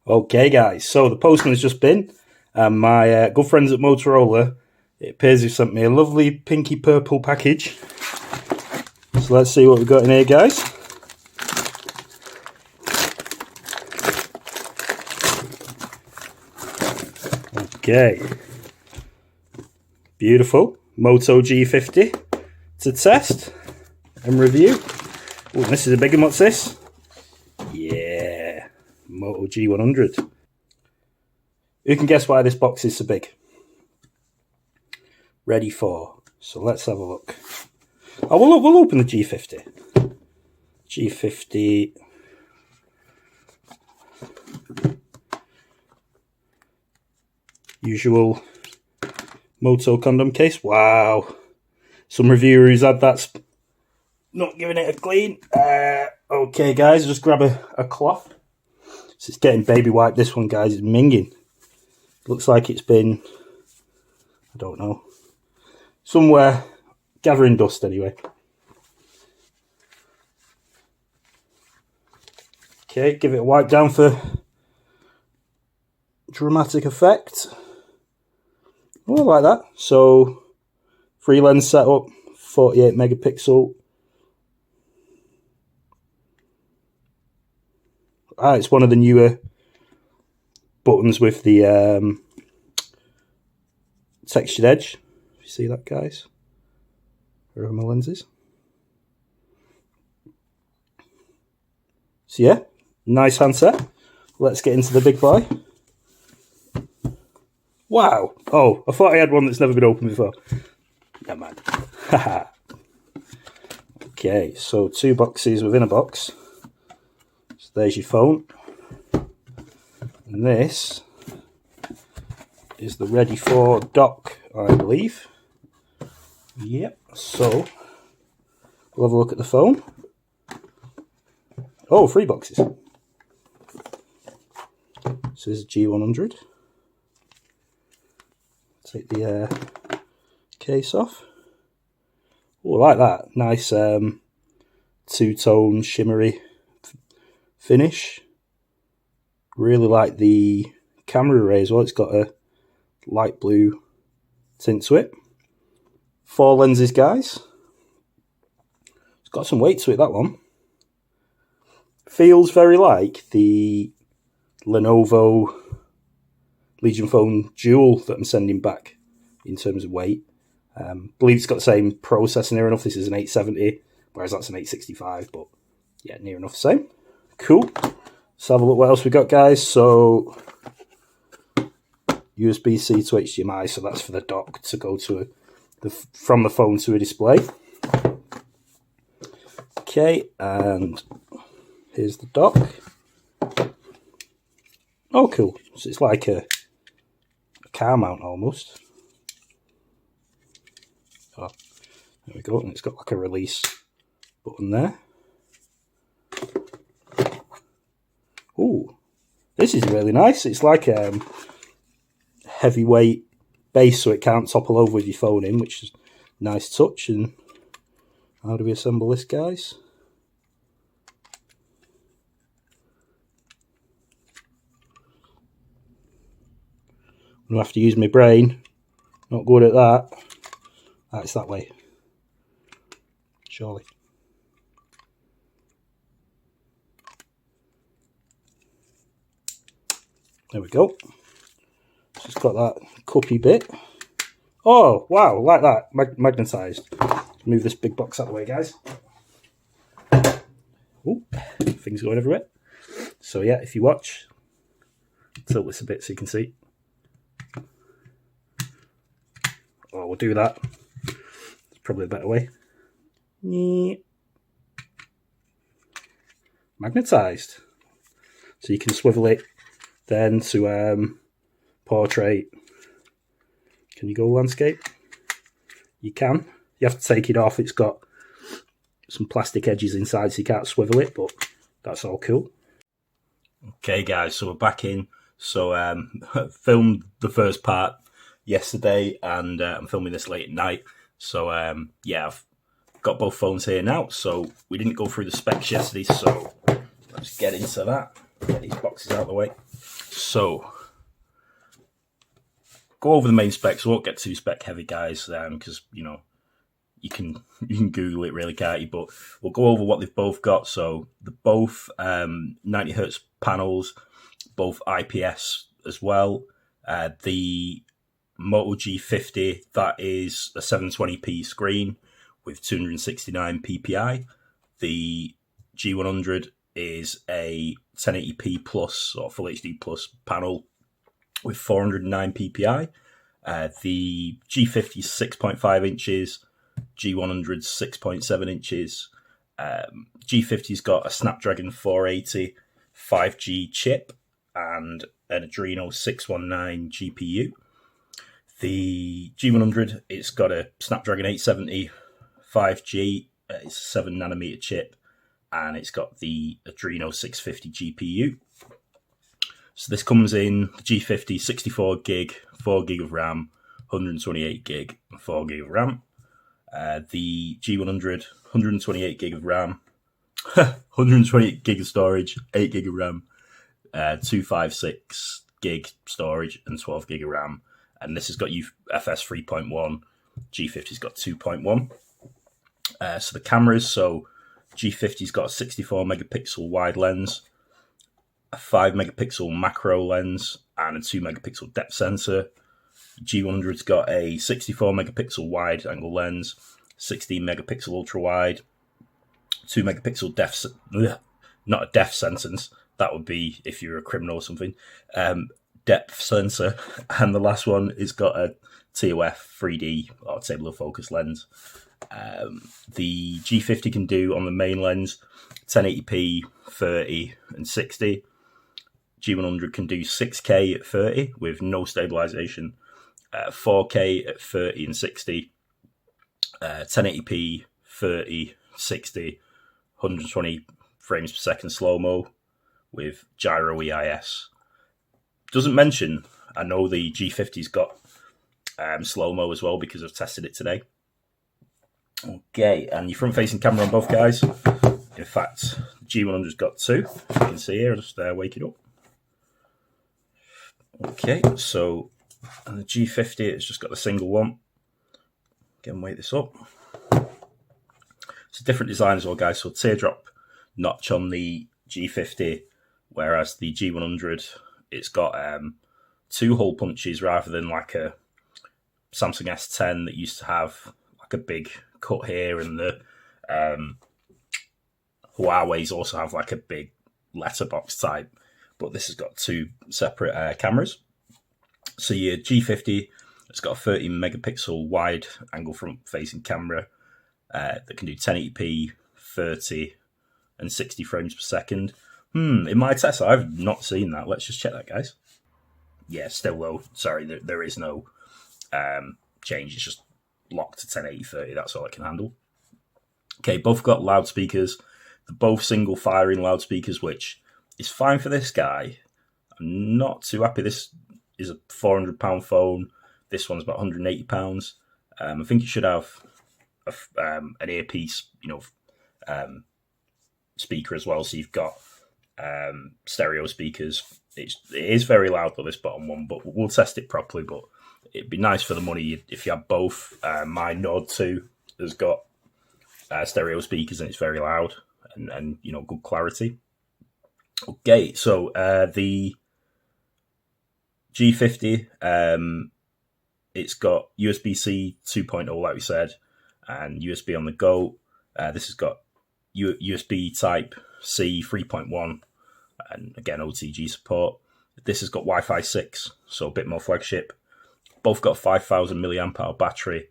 Okay guys, so the postman has just been, and my good friends at Motorola, it appears they've sent me a lovely pinky purple package. So let's see what we've got in here, guys. Okay, beautiful Moto G50 to test and review. Oh, this is a big one. What's this? Yeah, Moto G100. Who can guess why this box is so big? Ready for. So let's have a look. Oh, we'll open the G50. G50. Usual Moto condom case. Wow. Some reviewers had that's not giving it a clean. Okay, guys, just grab a cloth. So it's getting baby wiped. This one, guys, is minging. Looks like it's been, I don't know, somewhere gathering dust anyway. Okay, give it a wipe down for dramatic effect. Oh, I like that. So, 3 lens setup, 48 megapixel. It's one of the newer buttons with the textured edge. If you see that, guys. Where are my lenses? So yeah, nice handset. Let's get into the big boy. Wow. Oh, I thought I had one that's never been opened before. Never mind. Haha. Okay, so 2 boxes within a box. So there's your phone. And this is the ready for dock, I believe. Yep, so we'll have a look at the phone. Oh, 3 boxes. So this is G100. Take the case off. Oh, I like that. Nice 2-tone shimmery finish. Really like the camera array as well. It's got a light blue tint to it. 4 lenses, guys. It's got some weight to it, that one. Feels very like the Lenovo Legion Phone Dual that I'm sending back in terms of weight. Believe it's got the same processor near enough. This is an 870, whereas that's an 865, but yeah, near enough the same. Cool. Let's have a look what else we got, guys. So USB-C to HDMI, so that's for the dock to go to from the phone to a display. Okay, and here's the dock. Oh, cool. So it's like a car mount almost. Oh, there we go. And it's got like a release button there. Ooh, this is really nice. It's like a heavyweight base, so it can't topple over with your phone in, which is a nice touch. And how do we assemble this, guys? I'm going to have to use my brain. Not good at that. It's that way. Surely. There we go. So it's got that cuppy bit. Oh, wow, like that. Magnetised. Move this big box out of the way, guys. Oh, things going everywhere. So yeah, if you watch, tilt this a bit so you can see. Oh, we'll do that. It's probably a better way. Magnetised. So you can swivel it then to portrait. Can you go landscape? You can. You have to take it off. It's got some plastic edges inside, so you can't swivel it, but that's all cool. Okay, guys, so we're back in. So filmed the first part yesterday, and I'm filming this late at night. So yeah, I've got both phones here now. So we didn't go through the specs yesterday, so let's get into that. Get these boxes out of the way. So, go over the main specs. I won't get too spec heavy, guys, because you know you can Google it, really, can't you? But we'll go over what they've both got. So they're both 90 hertz panels, both IPS as well. The Moto G50, that is a 720p screen with 269 ppi. The G100 is a 1080p plus or Full HD plus panel with 409 ppi. The G50 is 6.5 inches, G100 6.7 inches. G50's got a Snapdragon 480 5G chip and an Adreno 619 GPU. The G100, it's got a Snapdragon 870 5G, it's a 7 nanometer chip, and it's got the Adreno 650 GPU. So this comes in the G50 64 gig, 4 gig of RAM, 128 gig, and 4 gig of RAM. The G100, 128 gig of RAM, 128 gig of storage, 8 gig of RAM, 256 gig storage, and 12 gig of RAM. And this has got UFS 3.1. G50's got 2.1. So the cameras, so G50's got a 64 megapixel wide lens, a 5 megapixel macro lens, and a 2 megapixel depth sensor. G100's got a 64 megapixel wide angle lens, 16 megapixel ultra wide, 2 megapixel depth, not a depth sentence, that would be if you're a criminal or something, depth sensor. And the last one is got a TOF 3D or table of focus lens. The G50 can do on the main lens 1080p, 30 and 60. G100 can do 6K at 30 with no stabilization, 4K at 30 and 60, 1080p, 30, 60, 120 frames per second slow-mo with gyro EIS. Doesn't mention, I know the G50's got slow-mo as well because I've tested it today. Okay, and your front-facing camera on both guys. In fact, G100's got two. You can see here, I'll just wake it up. Okay, so and the G50, it's just got the single one. Again, wake this up. It's a different design as well, guys. So teardrop notch on the G50, whereas the G100, it's got two hole punches rather than like a Samsung S10 that used to have like a big cut here, and the Huawei's also have like a big letterbox type, but this has got two separate cameras. So your G50, it's got a 30 megapixel wide angle front facing camera that can do 1080p, 30 and 60 frames per second. In my test, I've not seen that. Let's just check that, guys. Yeah, still low. Sorry, there is no change. It's just locked to 1080, 30. That's all it can handle. Okay, both got loudspeakers. They're both single firing loudspeakers, which is fine for this guy. I'm not too happy. This is a £400 phone. This one's about £180. I think you should have an earpiece, speaker as well. So you've got stereo speakers. It is very loud for this bottom one, but we'll test it properly. But it'd be nice for the money if you have both. My Nord 2 has got stereo speakers and it's very loud and good clarity. Okay, so the G50, it's got USB-C 2.0, like we said, and USB on the go. This has got USB Type-C 3.1, and again, OTG support. This has got Wi-Fi 6, so a bit more flagship. Both got 5,000 milliamp hour battery.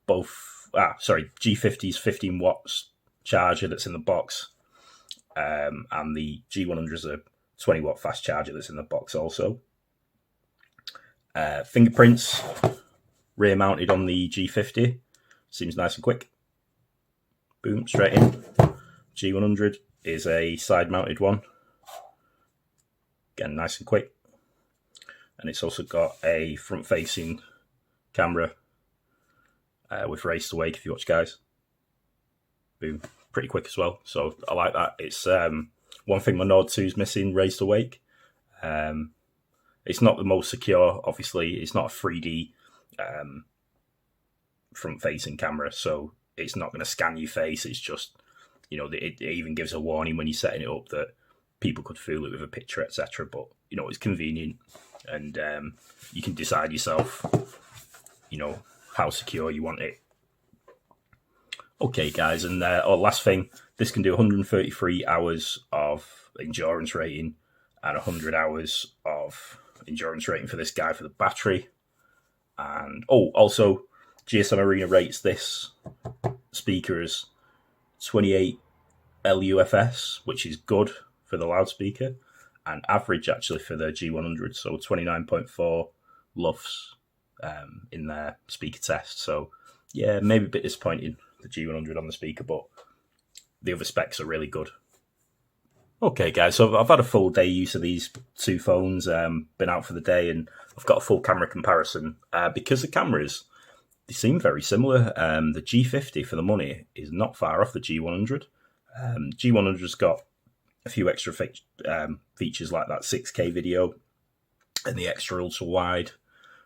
G50's 15 watts charger that's in the box, and the G100 is a 20 watt fast charger that's in the box also. Fingerprints rear mounted on the G50. Seems nice and quick. Boom, straight in. G100 is a side mounted one. Again, nice and quick. And it's also got a front facing camera with race to wake if you watch, guys. Boom, pretty quick as well. So I like that. It's One thing my Nord 2 is missing, raised to wake. It's not the most secure, obviously. It's not a 3D front-facing camera, so it's not going to scan your face. It's just, it even gives a warning when you're setting it up that people could fool it with a picture, etc. But, it's convenient, and you can decide yourself, how secure you want it. Okay, guys, and last thing, this can do 133 hours of endurance rating and 100 hours of endurance rating for this guy for the battery. And also GSM Arena rates this speaker as 28 LUFS, which is good for the loudspeaker, and average actually for the G100, so 29.4 LUFS in their speaker test. So yeah, maybe a bit disappointing, the G100 on the speaker, but the other specs are really good. Okay, guys, so I've had a full day use of these two phones, been out for the day, and I've got a full camera comparison. Because the cameras, they seem very similar. The G50 for the money is not far off the G100. G100's got a few extra features like that 6K video and the extra ultra-wide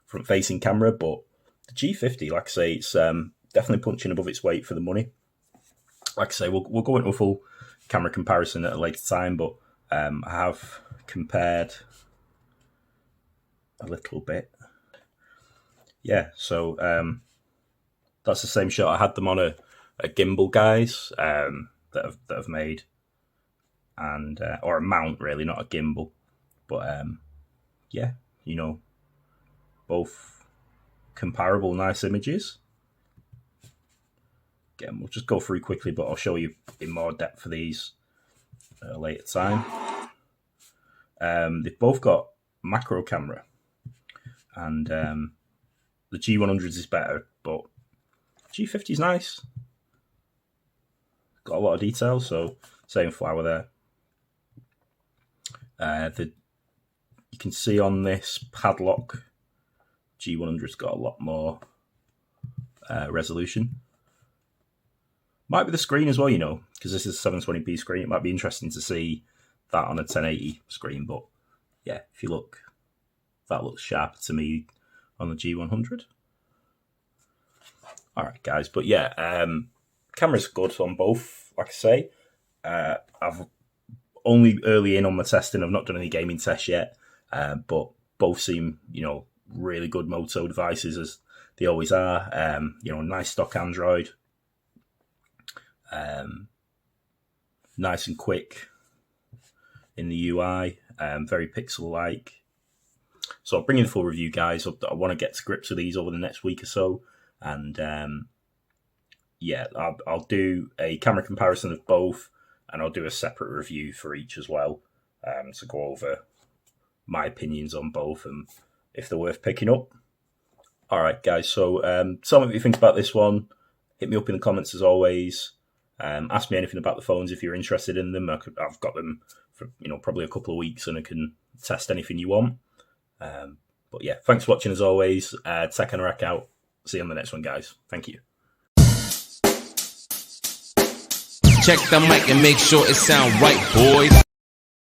front-facing camera, but the G50, like I say, it's definitely punching above its weight for the money. Like I say, we'll go into a full camera comparison at a later time, but I have compared a little bit. Yeah, so that's the same shot. I had them on a gimbal, guys, that have made, and or a mount, really, not a gimbal. But yeah, both comparable, nice images. Again, we'll just go through quickly, but I'll show you in more depth for these at a later time. They've both got macro camera, and the G100 is better, but G50 is nice. Got a lot of detail, so same flower there. You can see on this padlock, G100's got a lot more resolution. Might be the screen as well, because this is a 720p screen. It might be interesting to see that on a 1080 screen, but yeah, if you look, that looks sharper to me on the G100. All right, guys, but yeah, camera's good on both, like I say. I've only early in on my testing. I've not done any gaming tests yet, but both seem, really good Moto devices, as they always are. Nice stock Android. Nice and quick in the UI, very pixel-like. So I'll bring you the full review, guys. I want to get to grips with these over the next week or so, and yeah, I'll do a camera comparison of both, and I'll do a separate review for each as well, to go over my opinions on both and if they're worth picking up. All right, guys, so tell me what you think about this one. Hit me up in the comments as always. Ask me anything about the phones if you're interested in them. I've got them for probably a couple of weeks, and I can test anything you want. But yeah, thanks for watching as always. Tech Anorak out. See you on the next one, guys. Thank you. Check the mic and make sure it sound right, boys.